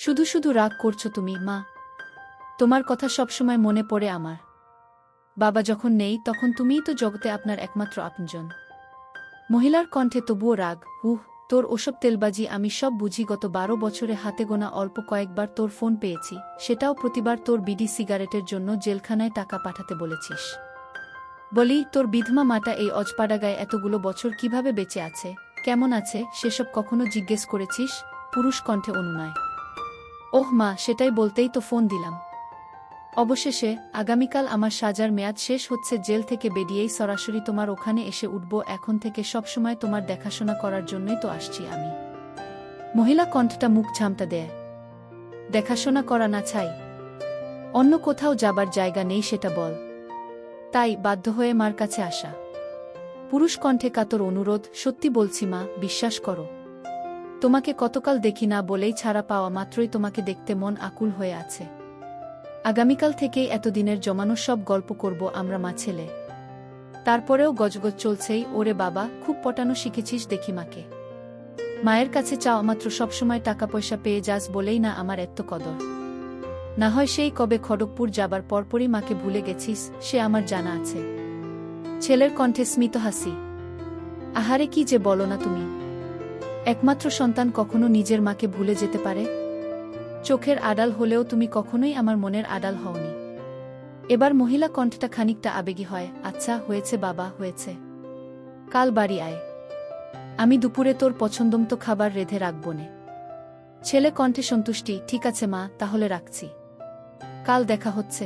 শুধু শুধু রাগ করছো তুমি, মা। তোমার কথা সবসময় মনে পড়ে আমার। বাবা যখন নেই তখন তুমিই তো জগতে আপনার একমাত্র আপনজন। মহিলার কণ্ঠে তবুও রাগ। তোর ওসব তেলবাজি আমি সব বুঝি। গত 12 বছরে হাতে গোনা অল্প কয়েকবার তোর ফোন পেয়েছি, সেটাও প্রতিবার তোর বিডি সিগারেটের জন্য জেলখানায় টাকা পাঠাতে বলেছিস। বলি, তোর বিধমা মাটা এই অজপাড়াগায় এতগুলো বছর কিভাবে বেঁচে আছে, কেমন আছে, সেসব কখনো জিজ্ঞেস করেছিস? পুরুষ কণ্ঠে অনুনয়। ওহ মা, সেটাই বলতেই তো ফোন দিলাম। অবশেষে আগামীকাল আমার সাজার মেয়াদ শেষ হচ্ছে। জেল থেকে বেরিয়েই সরাসরি তোমার ওখানে এসে উঠব। এখন থেকে সবসময় তোমার দেখাশোনা করার জন্যই তো আসছি আমি। মহিলা কণ্ঠটা মুখ ঝামটা দেয়। দেখাশোনা করা না চাই? অন্য কোথাও যাবার জায়গা নেই সেটা বল। তাই বাধ্য হয়ে মার কাছে আসা। পুরুষ কণ্ঠে কাতর অনুরোধ। সত্যি বলছি মা, বিশ্বাস করো। তোমাকে কতকাল দেখি না বলেই ছাড়া পাওয়া মাত্রই তোমাকে দেখতে মন আকুল হয়ে আছে। আগামীকাল থেকেই এতদিনের জমানো সব গল্প করব আমরা মা ছেলে। তারপরেও গজগজ চলছেই। ওরে বাবা, খুব পটানো শিখেছিস দেখি মাকে। মায়ের কাছে চাওয়া মাত্র সবসময় টাকা পয়সা পেয়ে যাস বলেই না আমার এত কদর। না হয় সেই কবে খড়গপুর যাবার পরপরই মাকে ভুলে গেছিস, সে আমার জানা আছে। ছেলের কণ্ঠে স্মিত হাসি। আহারে কি যে বলো না তুমি। একমাত্র সন্তান কখনো নিজের মাকে ভুলে যেতে পারে? চোখের আড়াল হলেও তুমি কখনোই আমার মনের আড়াল হওনি। এবার মহিলা কণ্ঠটা খানিকটা আবেগী হয়। আচ্ছা হয়েছে বাবা, হয়েছে। কাল বাড়ি আয়। আমি দুপুরে তোর পছন্দমতো খাবার রেঁধে রাখব নে। ছেলে কণ্ঠে সন্তুষ্টি। ঠিক আছে মা, তাহলে রাখছি। কাল দেখা হচ্ছে।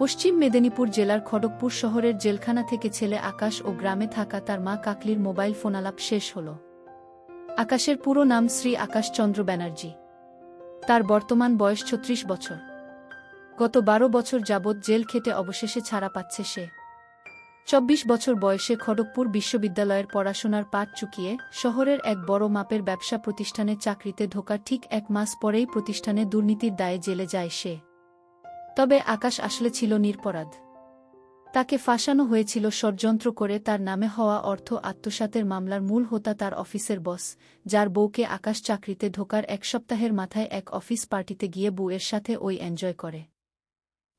পশ্চিম মেদিনীপুর জেলার খড়গপুর শহরের জেলখানা থেকে ছেলে আকাশ ও গ্রামে থাকা তার মা কাকলির মোবাইল ফোনালাপ শেষ হল। আকাশের পুরো নাম শ্রী আকাশ চন্দ্র ব্যানার্জি। তার বর্তমান বয়স 36 বছর। গত 12 বছর যাবৎ জেল খেটে অবশেষে ছাড়া পাচ্ছে সে। 24 বছর বয়সে খড়গপুর বিশ্ববিদ্যালয়ের পড়াশোনার পাঠ চুকিয়ে শহরের এক বড় মাপের ব্যবসা প্রতিষ্ঠানে চাকরিতে ঢোকার ঠিক 1 মাস পরেই প্রতিষ্ঠানে দুর্নীতির দায়ে জেলে যায় সে। তবে আকাশ আসলে ছিল নিরপরাধ। তাকে ফাঁসানো হয়েছিল ষড়যন্ত্র করে। তার নামে হওয়া অর্থ আত্মসাতের মামলার মূল হোতা তার অফিসের বস, যার বউকে আকাশ চাকরিতে ঢোকার 1 সপ্তাহের মাথায় এক অফিস পার্টিতে গিয়ে বউয়ের সাথে ওই এনজয় করে।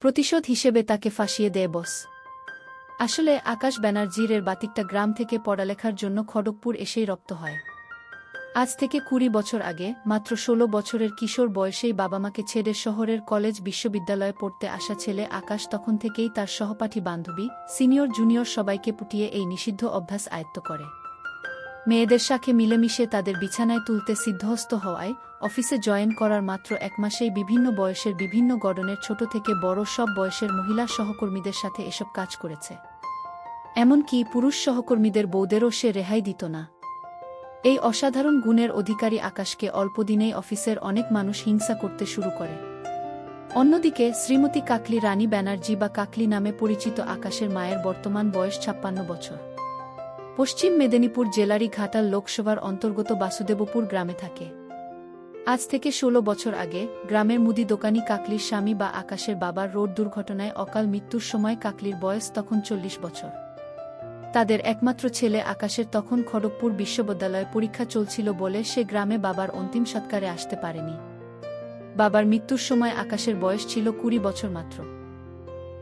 প্রতিশোধ হিসেবে তাকে ফাঁসিয়ে দেয় বস। আসলে আকাশ ব্যানার্জির এর বাতিকটা গ্রাম থেকে পড়ালেখার জন্য খড়গপুর এসেই রপ্ত হয়। আজ থেকে 20 বছর আগে মাত্র 16 বছরের কিশোর বয়সেই বাবা মাকে ছেড়ে শহরের কলেজ বিশ্ববিদ্যালয়ে পড়তে আসা ছেলে আকাশ তখন থেকেই তার সহপাঠী বান্ধবী, সিনিয়র জুনিয়র সবাইকে পুটিয়ে এই নিষিদ্ধ অভ্যাস আয়ত্ত করে। মেয়েদের সাথে মিলেমিশে তাদের বিছানায় তুলতে সিদ্ধহস্ত হওয়ায় অফিসে জয়েন করার মাত্র 1 মাসেই বিভিন্ন বয়সের বিভিন্ন গড়নের ছোট থেকে বড় সব বয়সের মহিলা সহকর্মীদের সাথে এসব কাজ করেছে। এমনকি পুরুষ সহকর্মীদের বউদেরও সে রেহাই দিত না। এই অসাধারণ গুণের অধিকারী আকাশকে অল্পদিনেই অফিসের অনেক মানুষ হিংসা করতে শুরু করে। অন্যদিকে শ্রীমতী কাকলি রানী ব্যানার্জি বা কাকলি নামে পরিচিত আকাশের মায়ের বর্তমান বয়স 56 বছর। পশ্চিম মেদিনীপুর জেলারই ঘাটাল লোকসভার অন্তর্গত বাসুদেবপুর গ্রামে থাকে। আজ থেকে 16 বছর আগে গ্রামের মুদি দোকানি কাকলির স্বামী বা আকাশের বাবার রোড দুর্ঘটনায় অকাল মৃত্যুর সময় কাকলির বয়স তখন 40 বছর। তাদের একমাত্র ছেলে আকাশের তখন খড়গপুর বিশ্ববিদ্যালয়ে পরীক্ষা চলছিল বলে সে গ্রামে বাবার অন্তিম সৎকারে আসতে পারেনি। বাবার মৃত্যুর সময় আকাশের বয়স ছিল 20 বছর মাত্র।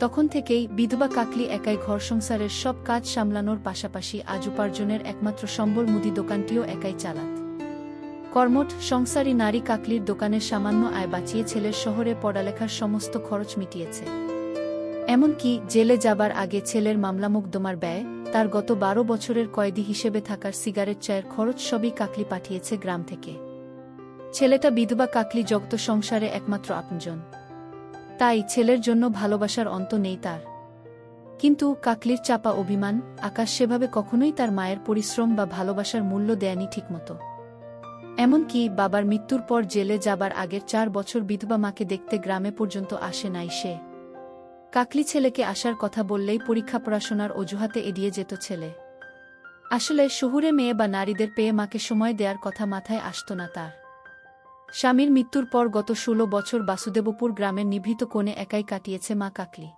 তখন থেকেই বিধবা কাকলি একাই ঘর সংসারের সব কাজ সামলানোর পাশাপাশি আজ উপার্জনের একমাত্র সম্বল মুদি দোকানটিও একাই চালাত। কর্মঠ সংসারী নারী কাকলির দোকানের সামান্য আয় বাঁচিয়ে ছেলের শহরে পড়ালেখার সমস্ত খরচ মিটিয়েছে। এমনকি জেলে যাবার আগে ছেলের মামলামুকদ্দমার ব্যয়, তার গত 12 বছরের কয়েদি হিসেবে থাকার সিগারেট চায়ের খরচ সবই কাকলি পাঠিয়েছে গ্রাম থেকে। ছেলেটা বিধবা কাকলি জগত সংসারে একমাত্র আপনজন। তাই ছেলের জন্য ভালোবাসার অন্ত নেই তার। কিন্তু কাকলির চাপা অভিমান, আকাশ সেভাবে কখনোই তার মায়ের পরিশ্রম বা ভালোবাসার মূল্য দেয়নি ঠিকমতো। এমনকি বাবার মৃত্যুর পর জেলে যাবার আগের 4 বছর বিধবা মাকে দেখতে গ্রামে পর্যন্ত আসে নাই সে। কাকলি ছেলেকে আসার কথা বললেই পরীক্ষা পড়াশোনার অজুহাতে এড়িয়ে যেত ছেলে। আসলে শহুরে মেয়ে বা নারীদের পেয়ে মাকে সময় দেওয়ার কথা মাথায় আসত না তার। স্বামীর মৃত্যুর পর গত 16 বছর বাসুদেবপুর গ্রামের নিভৃত কোণে একাই কাটিয়েছে মা কাকলি।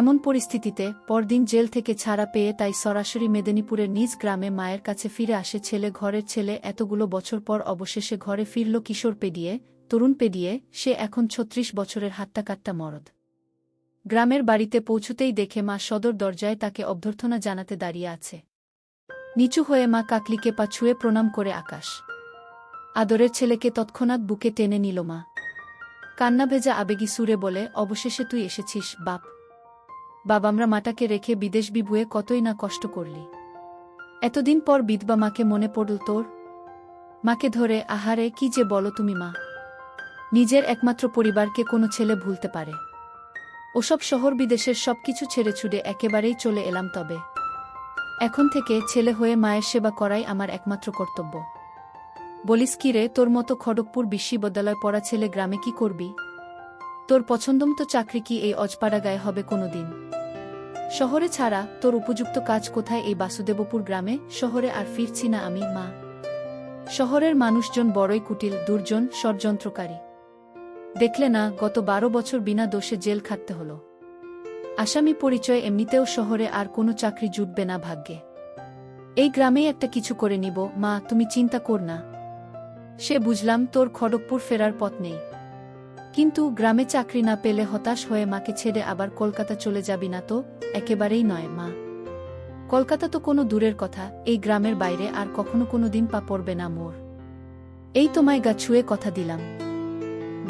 এমন পরিস্থিতিতে পরদিন জেল থেকে ছাড়া পেয়ে তাই সরাসরি মেদিনীপুরের নিজ গ্রামে মায়ের কাছে ফিরে আসে ছেলে। ঘরের ছেলে এতগুলো বছর পর অবশেষে ঘরে ফিরল কিশোর পেরিয়ে। তরুণ পেরিয়ে সে এখন ৩৬ বছরের হাট্টাকাট্টা মরদ। গ্রামের বাড়িতে পৌঁছতেই দেখে মা সদর দরজায় তাকে অভ্যর্থনা জানাতে দাঁড়িয়ে আছে। নিচু হয়ে মা কাকলিকে পা ছুঁয়ে প্রণাম করে আকাশ। আদরের ছেলেকে তৎক্ষণাৎ বুকে টেনে নিল মা। কান্না ভেজা আবেগী সুরে বলে, অবশেষে তুই এসেছিস বাপ। বাবামরা মাটাকে রেখে বিদেশ বিভুয়ে কতই না কষ্ট করলি। এতদিন পর বিধবা মাকে মনে পড়ল তোর? মাকে ধরে, আহারে কি যে বলো তুমি মা। নিজের একমাত্র পরিবারকে কোনো ছেলে ভুলতে পারে? ওসব শহর বিদেশের সবকিছু ছেড়ে ছুড়ে একেবারেই চলে এলাম, তবে এখন থেকে ছেলে হয়ে মায়ের সেবা করাই আমার একমাত্র কর্তব্য। বলিস কি রে, তোর মতো খড়গপুর বিশ্ববিদ্যালয় পড়া ছেলে গ্রামে কি করবি? তোর পছন্দমতো চাকরি কি এই অজপাড়া গায়ে হবে কোনোদিন? শহরে ছাড়া তোর উপযুক্ত কাজ কোথায় এই বাসুদেবপুর গ্রামে? শহরে আর ফিরছি না আমি মা। শহরের মানুষজন বড়ই কুটিল, দুর্জন, ষড়যন্ত্রকারী। দেখলে না, গত ১২ বছর বিনা দোষে জেল খাটতে হলো। আসামি পরিচয় এমনিতেও শহরে আর কোনো চাকরি জুটবে না ভাগ্যে। এই গ্রামেই একটা কিছু করে নিব মা, তুমি চিন্তা কর না। সে বুঝলাম তোর খড়গপুর ফেরার পথ নেই, কিন্তু গ্রামে চাকরি না পেলে হতাশ হয়ে মাকে ছেড়ে আবার কলকাতা চলে যাবি না তো? একেবারেই নয় মা। কলকাতা তো কোনো দূরের কথা, এই গ্রামের বাইরে আর কখনো কোনো দিন পা পড়বে না মোর। এই তোমায় গা ছুঁয়ে কথা দিলাম।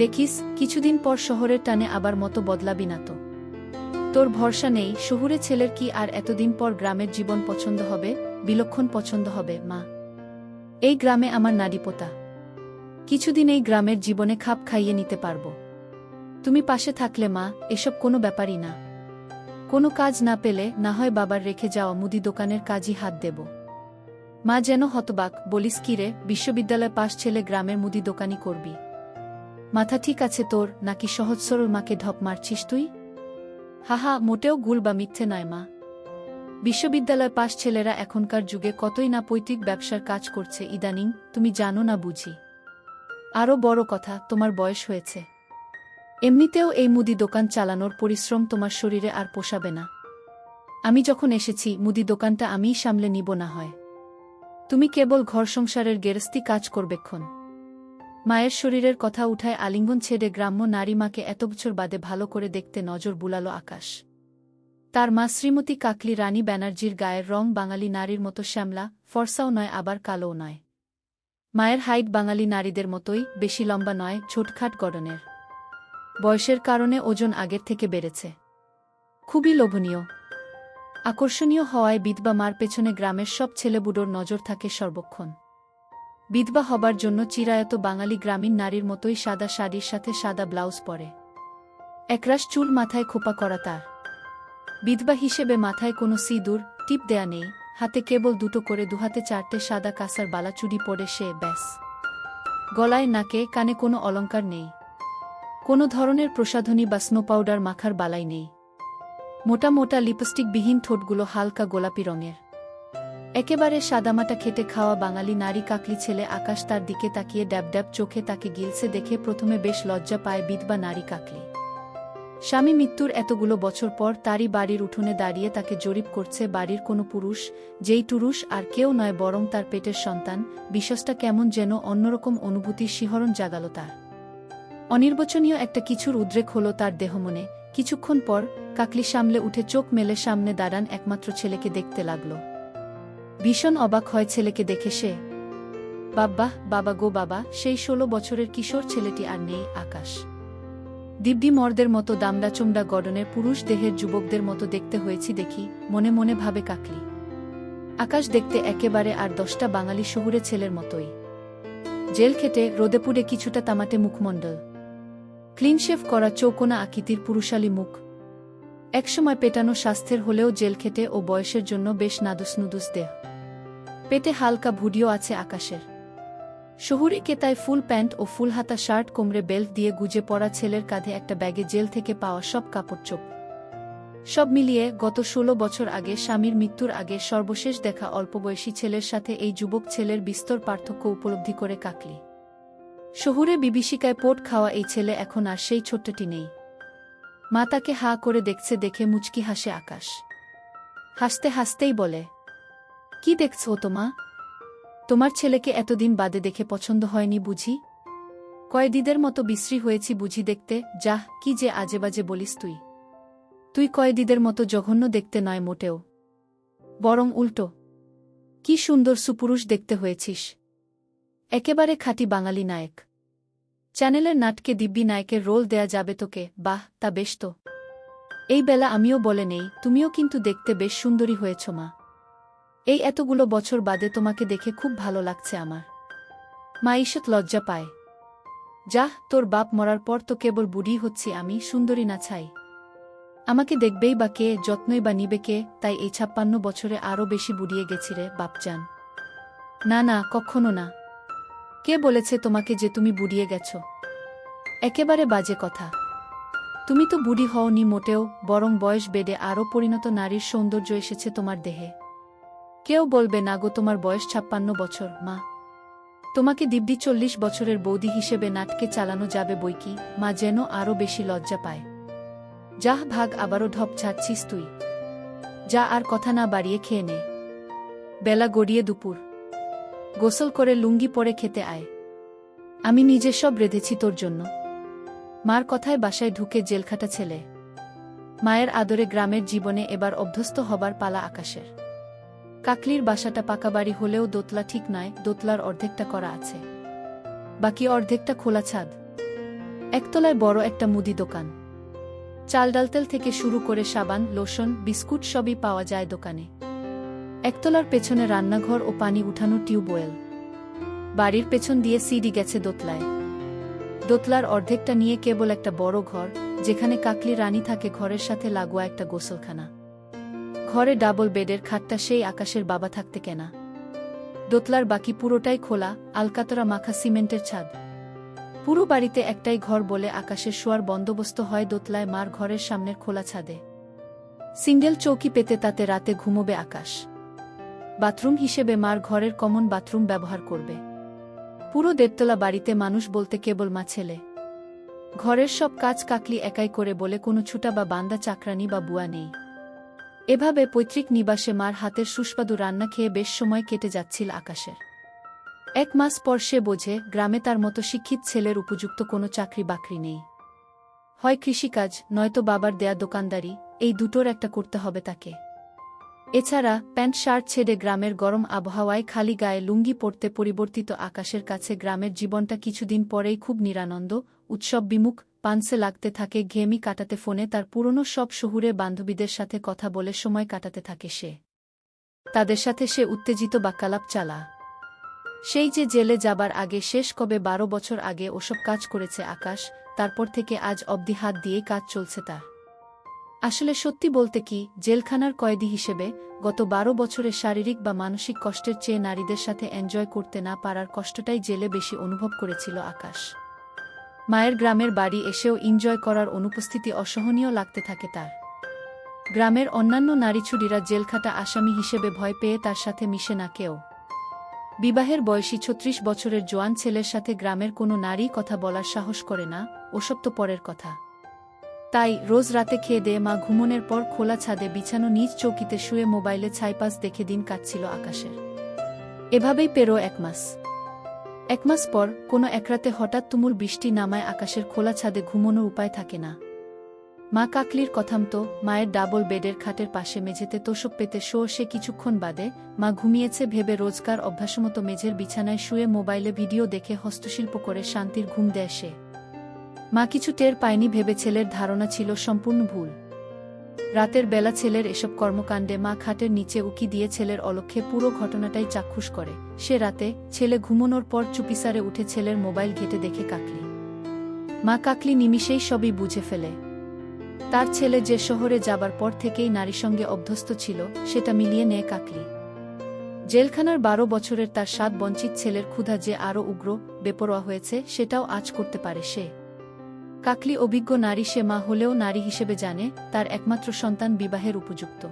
দেখিস কিছুদিন পর শহরের টানে আবার মতো বদলাবি না তো? তোর ভরসা নেই, শহুরে ছেলের কি আর এতদিন পর গ্রামের জীবন পছন্দ হবে? বিলক্ষণ পছন্দ হবে মা। এই গ্রামে আমার নারীপোতা। কিছুদিন এই গ্রামের জীবনে খাপ খাইয়ে নিতে পারব। তুমি পাশে থাকলে মা, এসব কোনো ব্যাপারই না। কোনো কাজ না পেলে না হয় বাবার রেখে যাওয়া মুদি দোকানের কাজই হাত দেব। মা যেন হতবাক, বলিস কি রে, বিশ্ববিদ্যালয় পাশ ছেলে গ্রামের মুদি দোকানি করবি? মাথা ঠিক আছে তোর, নাকি সহজ সরল মাকে ঢপ মারছিস তুই? হাহা, মোটেও গুল বা মিথ্যে নয় মা। বিশ্ববিদ্যালয় পাশ ছেলেরা এখনকার যুগে কতই না পৈতৃক ব্যবসার কাজ করছে ইদানিং, তুমি জানো না বুঝি? আরও বড় কথা, তোমার বয়স হয়েছে। এমনিতেও এই মুদি দোকান চালানোর পরিশ্রম তোমার শরীরে আর পোষাবে না। আমি যখন এসেছি, মুদি দোকানটা আমিই সামলে নিব না হয়। তুমি কেবল ঘর সংসারের গেরস্তি কাজ করবেক্ষণ। মায়ের শরীরের কথা উঠায় আলিঙ্গন ছেড়ে গ্রাম্য নারী মাকে এত বছর বাদে ভালো করে দেখতে নজর বুলালো আকাশ। তার মা শ্রীমতী কাকলি রানী ব্যানার্জির গায়ের রং বাঙালি নারীর মতো শ্যামলা, ফর্সাও নয় আবার কালোও নয়। মায়ের হাইট বাঙালি নারীদের মতোই, বেশি লম্বা নয়, ছোটখাট গড়নের। বয়সের কারণে ওজন আগের থেকে বেড়েছে। খুবই লোভনীয়, আকর্ষণীয় হওয়ায় বিধবা মার পেছনে গ্রামের সব ছেলেবুড়োর নজর থাকে সর্বক্ষণ। বিধবা হবার জন্য চিরায়ত বাঙালি গ্রামীণ নারীর মতোই সাদা শাড়ির সাথে সাদা ব্লাউজ পরে। একরাশ চুল মাথায় খোপা করা তার। বিধবা হিসেবে মাথায় কোনো সিঁদুর টিপ দেয়া নেই, হাতে কেবল দুটো করে, দুহাতে 4টে সাদা কাঁসার বালাচুড়ি পরে সে ব্যাস। গলায় নাকে কানে কোনো অলংকার নেই, কোনো ধরনের প্রসাধনী বা স্নো পাউডার মাখার বালাই নেই। মোটা মোটা লিপস্টিকবিহীন ঠোঁটগুলো হালকা গোলাপি রঙের। একেবারে সাদামাটা খেটে খাওয়া বাঙালি নারী কাকলি ছেলে আকাশ তার দিকে তাকিয়ে ড্যাব ড্যাব চোখে তাকে গিলছে দেখে প্রথমে বেশ লজ্জা পায় বিধবা নারী কাকলি। স্বামী মৃত্যুর এতগুলো বছর পর তারই বাড়ির উঠোনে দাঁড়িয়ে তাকে জরিপ করছে বাড়ির কোনো পুরুষ, যেই টুরুষ আর কেউ নয় বরং তার পেটের সন্তান। বিষয়টা কেমন যেন অন্যরকম অনুভূতির শিহরণ জাগালো তার। অনির্বচনীয় একটা কিছুর উদ্রেক হলো তার দেহমনে। কিছুক্ষণ পর কাকলি সামলে উঠে চোখ মেলে সামনে দাঁড়ান একমাত্র ছেলেকে দেখতে লাগল। ভীষণ অবাক হয় ছেলেকে দেখে সে। বাবা, বাবা গো বাবা, সেই 16 বছরের কিশোর ছেলেটি আর নেই। আকাশ দিব্যি মর্দের মতো দামড়া চোমড়া গড়নের পুরুষ দেহের যুবকদের মতো দেখতে হয়েছি দেখি, মনে মনে ভাবে কাকলি। আকাশ দেখতে একেবারে আর 10টা বাঙালি শহুরে ছেলের মতোই। জেল খেটে রোদে পুড়ে কিছুটা তামাটে মুখমণ্ডল, ক্লিনশেভ করা চৌকোনা আকৃতির পুরুষালী মুখ। একসময় পেটানো স্বাস্থ্যের হলেও জেল খেটে ও বয়সের জন্য বেশ নাদুস নুদুস দেহ। পেটে হালকা ভুডিও আছে আকাশের। শহুরে কেতায় ফুল প্যান্ট ও ফুলহাতা শার্ট, কোমরে বেল্ট দিয়ে গুজে পড়া ছেলের কাঁধে একটা ব্যাগে জেল থেকে পাওয়া সব কাপড়চোপ। সব মিলিয়ে গত 16 বছর আগে স্বামীর মৃত্যুর আগে সর্বশেষ দেখা অল্পবয়সী ছেলের সাথে এই যুবক ছেলের বিস্তর পার্থক্য উপলব্ধি করে কাকলি। শহুরে বিভীষিকায় পোট খাওয়া এই ছেলে এখন আর সেই ছোট্টটি নেই। মা তাকে হা করে দেখছে দেখে মুচকি হাসে আকাশ। হাসতে হাসতেই বলে, কি দেখছো তো মা? তোমার ছেলেকে এতদিন বাদে দেখে পছন্দ হয়নি বুঝি? কয়েদিদের মতো বিশ্রী হয়েছি বুঝি দেখতে? যাহ, কি যে আজেবাজে বলিস তুই। তুই কয়েদিদের মতো জঘন্য দেখতে নয় মোটেও, বরং উল্টো। কি সুন্দর সুপুরুষ দেখতে হয়েছিস, একেবারে খাঁটি বাঙালি নায়ক। চ্যানেলের নাটকে দিব্যি নায়কের রোল দেয়া যাবে তোকে। বাহ, তা বেশ তো। এই বেলা আমিও বলে নেই, তুমিও কিন্তু দেখতে বেশ সুন্দরী হয়েছ মা। এই এতগুলো বছর বাদে তোমাকে দেখে খুব ভালো লাগছে আমার। মা ঈষৎ লজ্জা পায়। যাহ, তোর বাপ মরার পর তো কেবল বুড়ি হচ্ছি আমি, সুন্দরী না ছাই। আমাকে দেখবেই বা কে, যত্নই বা নিবে কে? তাই এই 56 বছরে আরও বেশি বুড়িয়ে গেছি রে বাপজান। না না, কখনো না। কে বলেছে তোমাকে যে তুমি বুড়িয়ে গেছ? একেবারে বাজে কথা। তুমি তো বুড়ি হওনি মোটেও, বরং বয়স বেড়ে আরও পরিণত নারীর সৌন্দর্য এসেছে তোমার দেহে। কেউ বলবে না গো তোমার বয়স 56 বছর মা। তোমাকে দিব্যি 40 বছরের বৌদি হিসেবে নাটকে চালানো যাবে বইকি। মা যেন আরও বেশি লজ্জা পায়। যাহ ভাগ, আবারও ঢপ ছাড়ছিস তুই। যা, আর কথা না বাড়িয়ে খেয়ে নে। বেলা গড়িয়ে দুপুর। গোসল করে লুঙ্গি পরে খেতে আয়। আমি নিজে সব রেঁধেছি তোর জন্য। মার কথায় বাসায় ঢুকে জেলখাটা ছেলে। মায়ের আদরে গ্রামের জীবনে এবার অভ্যস্ত হবার পালা আকাশের। কাকলির বাসাটা পাকা বাড়ি হলেও দোতলা ঠিক নয়, দোতলার অর্ধেকটা করা আছে, বাকি অর্ধেকটা খোলা ছাদ। একতলায় বড় একটা মুদি দোকান। চাল ডাল তেল থেকে শুরু করে সাবান, লোশন, বিস্কুট সবই পাওয়া যায় দোকানে। একতলার পেছনে রান্নাঘর ও পানি উঠানো টিউবওয়েল। বাড়ির পেছন দিয়ে সিঁড়ি গেছে দোতলায়। দোতলার অর্ধেকটা নিয়ে কেবল একটা বড় ঘর, যেখানে কাকলি রানী থাকে, ঘরের সাথে লাগোয়া একটা গোসলখানা। ঘরে ডাবল বেডের খাটটা সেই আকাশের বাবা থাকতে কেনা। দোতলার বাকি পুরোটাই খোলা, আলকাতরা মাখা সিমেন্টের ছাদ। পুরো বাড়িতে একটাই ঘর বলে আকাশের শোয়ার বন্দোবস্ত হয় দোতলায় মার ঘরের সামনের খোলা ছাদে। সিঙ্গেল চৌকি পেতে তাতে রাতে ঘুমোবে আকাশ। বাথরুম হিসেবে মার ঘরের কমন বাথরুম ব্যবহার করবে। পুরো দেড়তলা বাড়িতে মানুষ বলতে কেবল মা ছেলে। ঘরের সব কাজ কাকলি একাই করে বলে কোনো ছুটা বা বান্দা চাকরানি বা বুয়া নেই। এভাবে পৈতৃক নিবাসে মার হাতের সুস্বাদু রান্না খেয়ে বেশ সময় কেটে যাচ্ছিল আকাশের। 1 মাস পর সে বোঝে গ্রামে তার মতো শিক্ষিত ছেলের উপযুক্ত কোনো চাকরি বাকরি নেই। হয় কৃষিকাজ, নয়তো বাবার দেয়া দোকানদারি, এই দুটোর একটা করতে হবে তাকে। এছাড়া প্যান্ট শার্ট ছেড়ে গ্রামের গরম আবহাওয়ায় খালি গায়ে লুঙ্গি পরতে পরিবর্তিত আকাশের কাছে গ্রামের জীবনটা কিছুদিন পরেই খুব নিরানন্দ, উৎসব বিমুখ। পানসে লাগতে থাকে, ঘেমি কাটাতে, ফোনে তার পুরনো সব শহুরে বান্ধবীদের সাথে কথা বলে সময় কাটাতে থাকে সে। তাদের সাথে সে উত্তেজিত বাক্যালাপ চালা। সেই যে জেলে যাবার আগে শেষ কবে 12 বছর আগে ওসব কাজ করেছে আকাশ, তারপর থেকে আজ অবধি হাত দিয়েই কাজ চলছে তার। আসলে সত্যি বলতে কি, জেলখানার কয়েদি হিসেবে গত 12 বছরে শারীরিক বা মানসিক কষ্টের চেয়ে নারীদের সাথে এনজয় করতে না পারার কষ্টটাই জেলে বেশি অনুভব করেছিল আকাশ। মায়ের গ্রামের বাড়ি এসেও এনজয় করার অনুপস্থিতি অসহনীয় লাগতে থাকে তার। গ্রামের অন্যান্য নারীছুড়িরা জেলখাটা আসামি হিসেবে ভয় পেয়ে তার সাথে মিশে না কেউ। বিবাহের বয়সী 36 বছরের জোয়ান ছেলের সাথে গ্রামের কোনো নারী কথা বলার সাহস করে না, ওসব তো পরের কথা। তাই রোজ রাতে খেয়ে দেয়ে মা ঘুমনের পর খোলা ছাদে বিছানো নিজ চৌকিতে শুয়ে মোবাইলে ছাইপাস দেখে দিন কাটছিল আকাশের। এভাবেই পেরো 1 মাস। 1 মাস পর কোনো একরাতে হঠাৎ তুমুল বৃষ্টি নামায় আকাশের খোলা ছাদে ঘুমোনোর উপায় থাকে না। মা কাকলির কথামতো মায়ের ডাবল বেডের খাটের পাশে মেঝেতে তোষক পেতে সে কিছুক্ষণ বাদে মা ঘুমিয়েছে ভেবে রোজকার অভ্যাসমতো মেঝের বিছানায় শুয়ে মোবাইলে ভিডিও দেখে হস্তশিল্প করে শান্তির ঘুম দেয় সে। মা কিছু টের পায়নি ভেবে ছেলের ধারণা ছিল সম্পূর্ণ ভুল। রাতের বেলা ছেলের এসব কর্মকাণ্ডে মা খাটের নিচে উকি দিয়ে ছেলের অলক্ষ্যে পুরো ঘটনাটাই চাক্ষুষ করে। সে রাতে ছেলে ঘুমোনোর পর চুপিসারে উঠে ছেলের মোবাইল ঘেঁটে দেখে কাকলি। মা কাকলি নিমিষেই সবই বুঝে ফেলে। তার ছেলে যে শহরে যাবার পর থেকেই নারীর সঙ্গে অভ্যস্ত ছিল, সেটা মিলিয়ে নেয় কাকলি। জেলখানার 12 বছরের তার স্বাদ বঞ্চিত ছেলের ক্ষুধা যে আরও উগ্র, বেপরোয়া হয়েছে, সেটাও আঁচ করতে পারে সে। কাকলি অভিজ্ঞ নারী, সে মা হলেও নারী হিসেবে জানে তার একমাত্র সন্তান বিবাহের উপযুক্ত।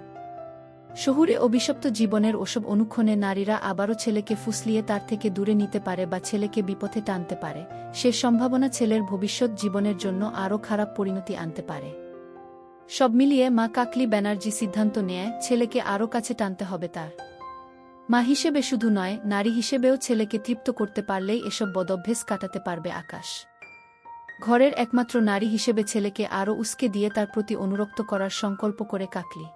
শহুরে অভিশপ্ত জীবনের ওসব অনুক্ষণে নারীরা আবারও ছেলেকে ফুসলিয়ে তার থেকে দূরে নিতে পারে বা ছেলেকে বিপথে টানতে পারে। সে সম্ভাবনা ছেলের ভবিষ্যৎ জীবনের জন্য আরও খারাপ পরিণতি আনতে পারে। সব মিলিয়ে মা কাকলি ব্যানার্জি সিদ্ধান্ত নেয় ছেলেকে আরও কাছে টানতে হবে তার। মা হিসেবে শুধু নয়, নারী হিসেবেও ছেলেকে তৃপ্ত করতে পারলেই এসব বদভ্যাস কাটাতে পারবে আকাশ। ঘরের একমাত্র নারী হিসেবে ছেলেকে আরও উস্কে দিয়ে তার প্রতি অনুরক্ত করার সংকল্প করে কাকলি